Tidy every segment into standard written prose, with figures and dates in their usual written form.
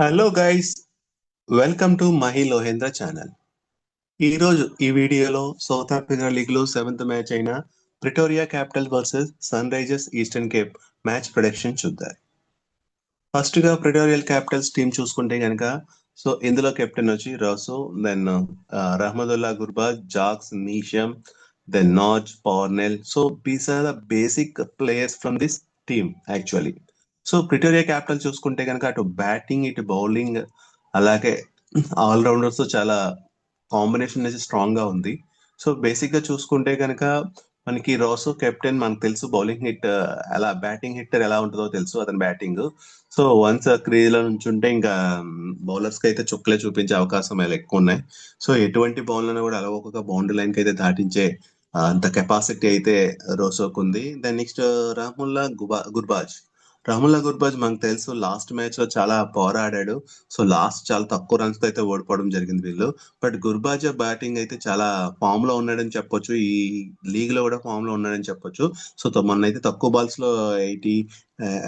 Hello guys, welcome to Mahi Lohendra channel. ఈరోజు ఈ వీడియోలో సౌత్ ఆఫ్రికా లీగ్ లో 7th మ్యాచ్ అయిన Pretoria Capital versus sun Risers Eastern Cape match prediction చూద్దాం. First గా ప్రిటోరియల్ క్యాపిటల్స్ టీం చూసుకుంటే కనుక ఇందులో కెప్టెన్ వచ్చి Rossouw, then Rahmanullah Gurbaz, Jacks, Neesham, then నాజ్, Parnell. So these are the basic players from this team actually. So Pretoria Capital చూసుకుంటే కనుక అటు బ్యాటింగ్ ఇటు బౌలింగ్ అలాగే ఆల్ రౌండర్స్ తో చాలా కాంబినేషన్ అనేది స్ట్రాంగ్ గా ఉంది. సో బేసిక్ గా చూసుకుంటే కనుక మనకి రాసో కెప్టెన్, మనకు తెలుసు బౌలింగ్ హిట్ ఎలా, బ్యాటింగ్ హిట్టర్ ఎలా ఉంటుందో తెలుసు అతని బ్యాటింగ్. సో వన్స్ క్రీజ్ లో నుంచి ఉంటే ఇంకా బౌలర్స్ కి అయితే చుక్కలే చూపించే అవకాశం ఎక్కువ ఉన్నాయి. సో ఎటువంటి బౌలర్ కూడా అలా ఒక్కొక్క బౌండరీ లైన్ కి అయితే దాటించే అంత కెపాసిటీ అయితే రోసోకు ఉంది. Then next Rahmanullah Gurbaz. Rahmanullah Gurbaz మనకు తెలుసు లాస్ట్ మ్యాచ్ లో చాలా పోరాడాడు. సో లాస్ట్ చాలా తక్కువ రన్స్ తో అయితే ఓడిపోవడం జరిగింది వీళ్ళు. బట్ గుర్బాజ్ బ్యాటింగ్ అయితే చాలా ఫామ్ లో ఉన్నాడని చెప్పొచ్చు. ఈ లీగ్ లో కూడా ఫామ్ లో ఉన్నాడని చెప్పొచ్చు. సో మొన్న అయితే తక్కువ బాల్స్ లో 80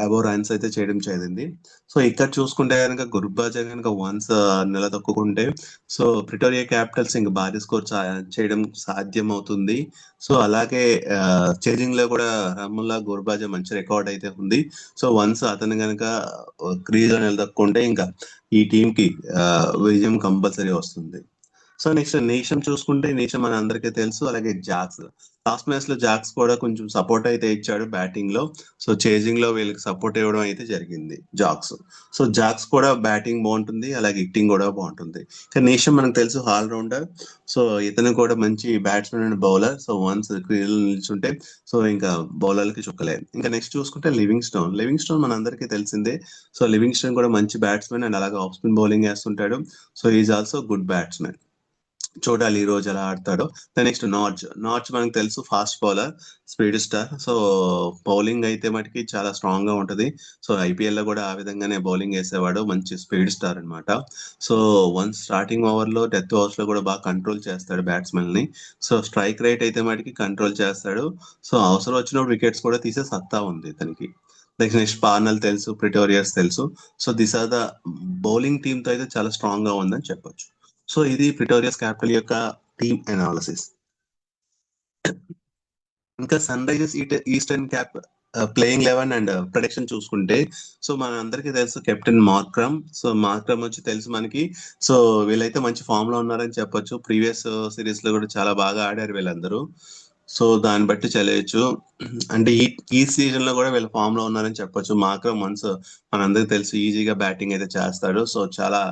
అబౌవ్ రన్స్ అయితే చేయడం జరిగింది. సో ఇక్కడ చూసుకుంటే కనుక గుర్బాజ్ కనుక వన్స్ నిలదొక్కుంటే సో ప్రిటోరియా క్యాపిటల్స్ ఇంకా భారీ స్కోర్ చేయడం సాధ్యం అవుతుంది. సో అలాగే చేజింగ్ లో కూడా రహముల్లా గుర్బాజ్ మంచి రికార్డ్ అయితే ఉంది. సో వన్స్ అతను కనుక క్రీజ్ లో నిలదొక్కుంటే ఇంకా ఈ టీం కి విజయం కంపల్సరీ వస్తుంది. సో నెక్స్ట్ నేషం చూసుకుంటే నేషం మన అందరికీ తెలుసు. అలాగే జాక్స్, లాస్ట్ మ్యాచ్ లో జాక్స్ కూడా కొంచెం సపోర్ట్ అయితే ఇచ్చాడు బ్యాటింగ్ లో. సో చేజింగ్ లో వీళ్ళకి సపోర్ట్ ఇవ్వడం అయితే జరిగింది జాక్స్. సో జాక్స్ కూడా బ్యాటింగ్ బాగుంటుంది, అలాగే హిట్టింగ్ కూడా బాగుంటుంది. కానీ నేషం మనకు తెలుసు ఆల్ రౌండర్. సో ఇతను కూడా మంచి batsmen and bowler. So once crease నిల్చుంటే సో ఇంకా బౌలర్లకి చుక్కలేదు. ఇంకా నెక్స్ట్ చూసుకుంటే లివింగ్ స్టోన్ మన అందరికీ తెలిసిందే. సో లివింగ్ స్టోన్ కూడా మంచి బ్యాట్స్మెన్ అండ్ అలాగే ఆఫ్ స్పిన్ బౌలింగ్ వేస్తుంటాడు. So is also good batsmen. చూడాలి ఈ రోజు ఎలా ఆడతాడో. నెక్స్ట్ నార్చ్ మనకు తెలుసు fast bowler, speed star. So bowling అయితే మటుకి చాలా స్ట్రాంగ్ గా ఉంటది. సో ఐపీఎల్ లో కూడా ఆ విధంగానే బౌలింగ్ వేసేవాడు, మంచి స్పీడ్ స్టార్ అన్నమాట. సో వన్స్ స్టార్టింగ్ ఓవర్ లో డెత్ ఓవర్స్ లో కూడా బాగా కంట్రోల్ చేస్తాడు బ్యాట్స్మెన్ ని. సో స్ట్రైక్ రేట్ అయితే మటుకి కంట్రోల్ చేస్తాడు. సో అవసరం వచ్చినప్పుడు వికెట్స్ కూడా తీసే సత్తా ఉంది ఇతనికి. నెక్స్ట్ పార్నల్ తెలుసు, ప్రిటోరియస్ తెలుసు. So this are the bowling team తో అయితే చాలా స్ట్రాంగ్ గా ఉందని చెప్పొచ్చు. సో ఇది ప్రిటోరియస్ క్యాపిటల్ యొక్క టీమ్ అనాలిసిస్. ఇంకా sun Risers Eastern Cape playing 11 and prediction చూసుకుంటే సో మన అందరికీ తెలుసు కెప్టెన్ మార్క్రమ్. సో మార్క్రమ్ వచ్చి తెలుసు మనకి. సో వీళ్ళైతే మంచి ఫామ్ లో ఉన్నారని చెప్పొచ్చు. ప్రీవియస్ సిరీస్ లో కూడా చాలా బాగా ఆడారు వీళ్ళందరూ. సో దాన్ని బట్టి చదివచ్చు. అంటే ఈ సీజన్ లో కూడా వీళ్ళు ఫామ్ లో ఉన్నారని చెప్పొచ్చు. మార్క్రమ్ వన్స్ మనందరికి తెలుసు ఈజీగా బ్యాటింగ్ అయితే చేస్తాడు. సో చాలా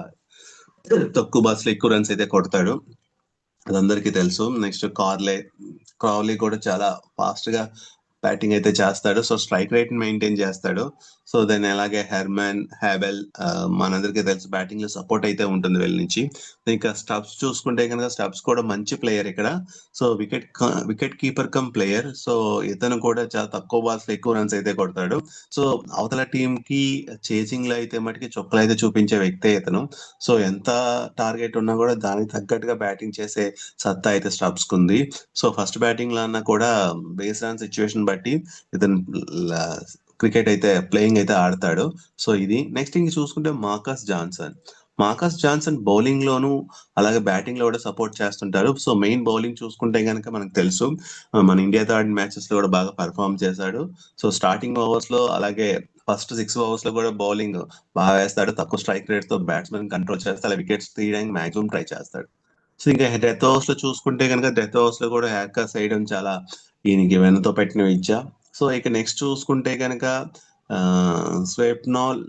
తక్కువ బాల్స్ లో ఎక్కువ రన్స్ అయితే కొడతాడు, అది అందరికీ తెలుసు. నెక్స్ట్ క్రావ్లీ కూడా చాలా ఫాస్ట్ గా బ్యాటింగ్ అయితే చేస్తాడు. సో స్ట్రైక్ రేట్ మెయింటైన్ చేస్తాడు. సో దెన్ అలాగే హెర్మన్ హ్యాబెల్, మనందరికీ తెలుసు బ్యాటింగ్ లో సపోర్ట్ అయితే ఉంటుంది వీళ్ళ నుంచి. ఇంకా స్టబ్స్ చూసుకుంటే కనుక స్టబ్స్ కూడా మంచి ప్లేయర్ ఇక్కడ. So wicket keeper cum player. So ఇతను కూడా చాలా తక్కువ బాల్స్ లో ఎక్కువ రన్స్ అయితే కొడతాడు. సో అవతల టీం కి చేసింగ్ లో అయితే మటుకి చుక్కలు అయితే చూపించే వ్యక్తే ఇతను. సో ఎంత టార్గెట్ ఉన్నా కూడా దానికి తగ్గట్టుగా బ్యాటింగ్ చేసే సత్తా అయితే స్టబ్స్ కు ఉంది. సో ఫస్ట్ బ్యాటింగ్ లో అన్నా కూడా బేస్ ఆన్ సిచ్యువేషన్ బట్టి ఇతను క్రికెట్ అయితే ప్లేయింగ్ అయితే ఆడతాడు. సో ఇది నెక్స్ట్ ఇంక చూసుకుంటే మార్కస్ జాన్సన్ బౌలింగ్ లోను అలాగే బ్యాటింగ్ లో కూడా సపోర్ట్ చేస్తుంటారు. సో మెయిన్ బౌలింగ్ చూసుకుంటే కనుక మనకు తెలుసు మన ఇండియాతో ఆడిన మ్యాచెస్ లో కూడా బాగా పర్ఫామ్ చేశాడు. సో స్టార్టింగ్ ఓవర్స్ లో అలాగే ఫస్ట్ 6 ఓవర్స్ లో కూడా బౌలింగ్ బాగా వేస్తాడు. తక్కువ స్ట్రైక్ రేట్ తో బ్యాట్స్మెన్ కంట్రోల్ చేస్తాడు, అలా వికెట్స్ తీయడానికి మాక్సిమం ట్రై చేస్తాడు. సో ఇంకా డెత్ ఓవర్స్ లో చూసుకుంటే కనుక డెత్ ఓవర్స్ లో కూడా హ్యాకర్స్ వేయడం చాలా ఈయనకి వెనతో పెట్టిన విద్య. సో ఇక నెక్స్ట్ చూసుకుంటే కనుక స్వెప్నాల్,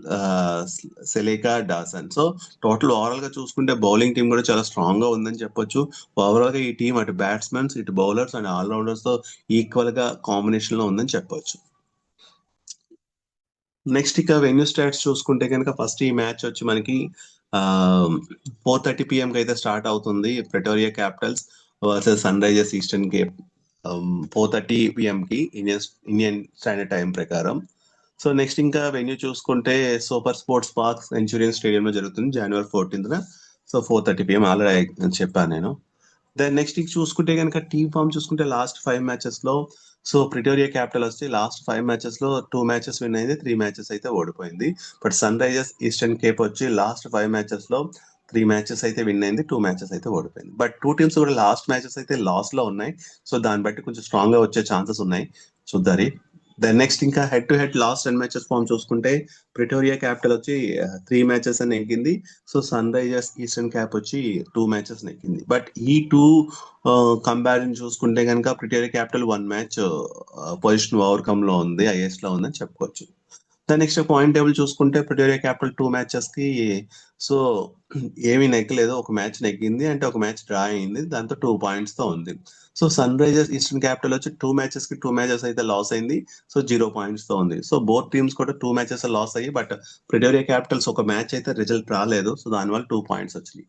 సెలేకా, డాసన్. సో టోటల్ ఓవరాల్ గా చూసుకుంటే బౌలింగ్ టీం కూడా చాలా స్ట్రాంగ్ గా ఉందని చెప్పొచ్చు. ఓవరాల్ గా ఈ టీం అటు బ్యాట్స్మెన్స్ ఇటు బౌలర్స్ అండ్ ఆల్ రౌండర్స్ తో ఈక్వల్ గా కాంబినేషన్ లో ఉందని చెప్పొచ్చు. నెక్స్ట్ ఇక వెన్యూ స్టాట్స్ చూసుకుంటే కనుక ఫస్ట్ ఈ మ్యాచ్ వచ్చి మనకి 4:30 PM కి అయితే స్టార్ట్ అవుతుంది. Pretoria Capitals versus sun Risers Eastern Cape 4:30 PM కి ఇండియన్ స్టాండర్డ్ టైం ప్రకారం. సో నెక్స్ట్ ఇంకా వెన్యూ చూసుకుంటే Super Sports Park Centurion stadium లో జరుగుతుంది January 14th. So 4:30 PM already చెప్పాను నేను. దెన్ నెక్స్ట్ చూసుకుంటే కనుక టీమ్ ఫామ్ చూసుకుంటే లాస్ట్ 5 మ్యాచెస్ లో సో ప్రిటోరియా క్యాపిటల్ వచ్చి లాస్ట్ 5 మ్యాచెస్ లో 2 మ్యాచెస్ విన్ అయింది, 3 మ్యాచెస్ అయితే ఓడిపోయింది. But sun Risers Eastern Cape వచ్చి లాస్ట్ 5 మ్యాచెస్ లో 3 మ్యాచెస్ అయితే విన్ అయింది, 2 మ్యాచెస్ అయితే ఓడిపోయింది. బట్ 2 టీమ్స్ కూడా లాస్ట్ మ్యాచెస్ అయితే లాస్ లో ఉన్నాయి. సో దాన్ని బట్టి కొంచెం స్ట్రాంగ్ గా వచ్చే ఛాన్సెస్ ఉన్నాయి చూద్దారి. దెన్ నెక్స్ట్ ఇంకా head to head last 10 matches form చూసుకుంటే ప్రిటోరియా క్యాపిటల్ వచ్చి 3 మ్యాచెస్ అని నెగ్గింది. So sun Risers Eastern Cape వచ్చి 2 మ్యాచెస్ నెగ్గింది. బట్ ఈ 2 కంపారిజన్ చూసుకుంటే కనుక Pretoria capital 1 match position overcome లో ఉంది, ఐఎస్ లో ఉందని చెప్పుకోవచ్చు. దాని నెక్స్ట్ పాయింట్ టేబుల్ చూసుకుంటే ప్రిటోరియా క్యాపిటల్ 2 మ్యాచెస్ కి సో ఏమీ నెగ్గలేదు, ఒక మ్యాచ్ నెగ్గింది అంటే ఒక మ్యాచ్ డ్రా అయింది, దాంతో 2 పాయింట్స్ తో ఉంది. So sun Risers Eastern Capital వచ్చి 2 మ్యాచెస్ కి 2 మ్యాచెస్ అయితే లాస్ అయింది, సో 0 పాయింట్స్ తో ఉంది. సో బోత్ టీమ్స్ కూడా 2 మ్యాచెస్ లాస్ అయ్యి, బట్ ప్రిటోరియా క్యాపిటల్స్ ఒక మ్యాచ్ అయితే రిజల్ట్ రాలేదు, సో దానివల్ల 2 పాయింట్స్ వచ్చినాయి.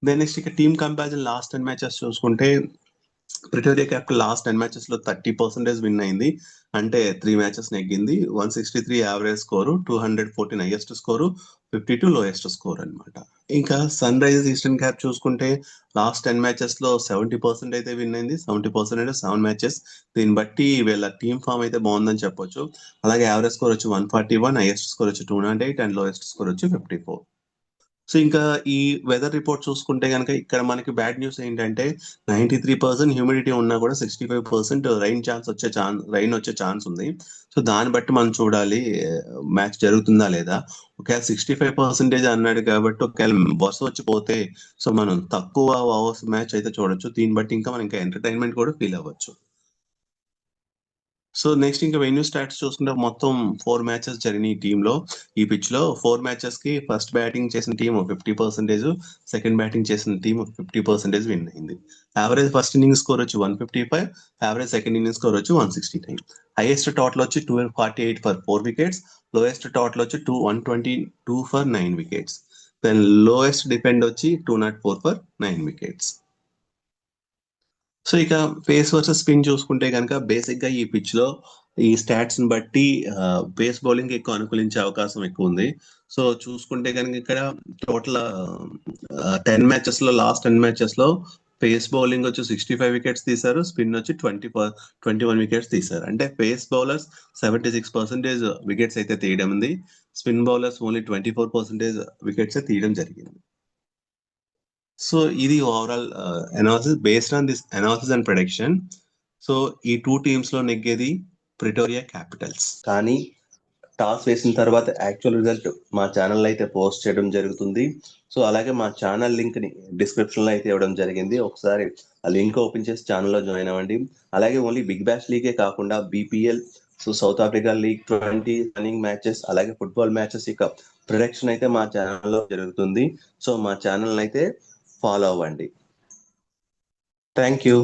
దెన్ నెక్స్ట్ ఇక టీమ్ కంపారిజన్ లాస్ట్ 10 మ్యాచెస్ చూసుకుంటే ప్రిటోరియా క్యాపిటల్ లాస్ట్ 10 మ్యాచెస్ లో 30% విన్ అయింది, అంటే 3 మ్యాచెస్ నెగ్గింది. 163 average score, 214 highest score, 52 lowest score అన్నమాట. ఇంకా సన్ రైజర్స్ ఈస్టర్న్ క్యాప్ చూసుకుంటే లాస్ట్ 10 మ్యాచెస్ లో 70% అయితే విన్ అయింది, 70% అంటే 7 మ్యాచెస్. దీన్ని బట్టి వీళ్ళ టీమ్ ఫామ్ అయితే బాగుందని చెప్పొచ్చు. అలాగే యావరేజ్ స్కోర్ వచ్చి 141, హైయెస్ట్ స్కోర్ వచ్చి 208 అండ్ లోయెస్ట్ స్కోర్ వచ్చి 54. సో ఇంకా ఈ వెదర్ రిపోర్ట్ చూసుకుంటే కనుక ఇక్కడ మనకి బ్యాడ్ న్యూస్ ఏంటంటే 93% హ్యూమిడిటీ ఉన్నా కూడా 65% రైన్ వచ్చే ఛాన్స్ ఉంది. సో దాన్ని బట్టి మనం చూడాలి మ్యాచ్ జరుగుతుందా లేదా. ఒకవేళ 65% అన్నాడు కాబట్టి ఒకవేళ వర్షం వచ్చి పోతే సో మనం తక్కువ అవర్స్ మ్యాచ్ అయితే చూడొచ్చు. దీన్ని బట్టి ఇంకా మనం ఇంకా ఎంటర్టైన్మెంట్ కూడా ఫీల్ అవ్వచ్చు. సో నెక్స్ట్ ఇంకా వెన్యూ స్టాట్స్ చూసుకుంటే మొత్తం 4 మ్యాచెస్ జరిగినాయి ఈ టీమ్ లో. ఈ పిచ్ లో 4 మ్యాచెస్ కి ఫస్ట్ బ్యాటింగ్ చేసిన టీం 50%, సెకండ్ బ్యాటింగ్ చేసిన టీం 50% విన్ అయింది. యావరేజ్ ఫస్ట్ ఇన్నింగ్ స్కోర్ వచ్చి 155, యావరేజ్ సెకండ్ ఇన్నింగ్ స్కోర్ వచ్చి 169. హైయెస్ట్ టోటల్ వచ్చి 248 ఫర్ 4 వికెట్స్, లోయెస్ట్ టోటల్ వచ్చి 122 for 9 wickets. Then lowest defend వచ్చి 204 ఫర్ 9 వికెట్స్. సో ఇక పేస్ వర్సెస్ స్పిన్ చూసుకుంటే కనుక బేసిక్ గా ఈ పిచ్ లో ఈ స్టాట్స్ ని బట్టి పేస్ బౌలింగ్ ఎక్కువ అనుకూలించే అవకాశం ఎక్కువ ఉంది. సో చూసుకుంటే కనుక ఇక్కడ టోటల్ 10 మ్యాచెస్ లో లాస్ట్ 10 మ్యాచెస్ లో పేస్ బౌలింగ్ వచ్చి 65 వికెట్స్ తీశారు, స్పిన్ వచ్చి 21 వికెట్స్ తీశారు. అంటే పేస్ బౌలర్స్ 76% వికెట్స్ అయితే తీయడం ఉంది, స్పిన్ బౌలర్స్ ఓన్లీ 24% వికెట్స్ తీయడం జరిగింది. సో ఇది overall analysis based on this analysis and prediction. So ఈ 2 టీమ్స్ లో నెగ్గేది ప్రిటోరియా క్యాపిటల్స్. కానీ టాస్ వేసిన తర్వాత యాక్చువల్ రిజల్ట్ మా ఛానల్ అయితే పోస్ట్ చేయడం జరుగుతుంది. సో అలాగే మా ఛానల్ లింక్ ని డిస్క్రిప్షన్ లో అయితే ఇవ్వడం జరిగింది, ఒకసారి ఆ లింక్ ఓపెన్ చేసి ఛానల్లో జాయిన్ అవ్వండి. అలాగే ఓన్లీ బిగ్ బ్యాష్ లీగే కాకుండా BPL, so south Africa league 20 running matches, అలాగే ఫుట్బాల్ మ్యాచెస్ ఇక ప్రొడక్షన్ అయితే మా ఛానల్లో జరుగుతుంది. సో మా ఛానల్ అయితే ఫాలో అవ్వండి. Thank you.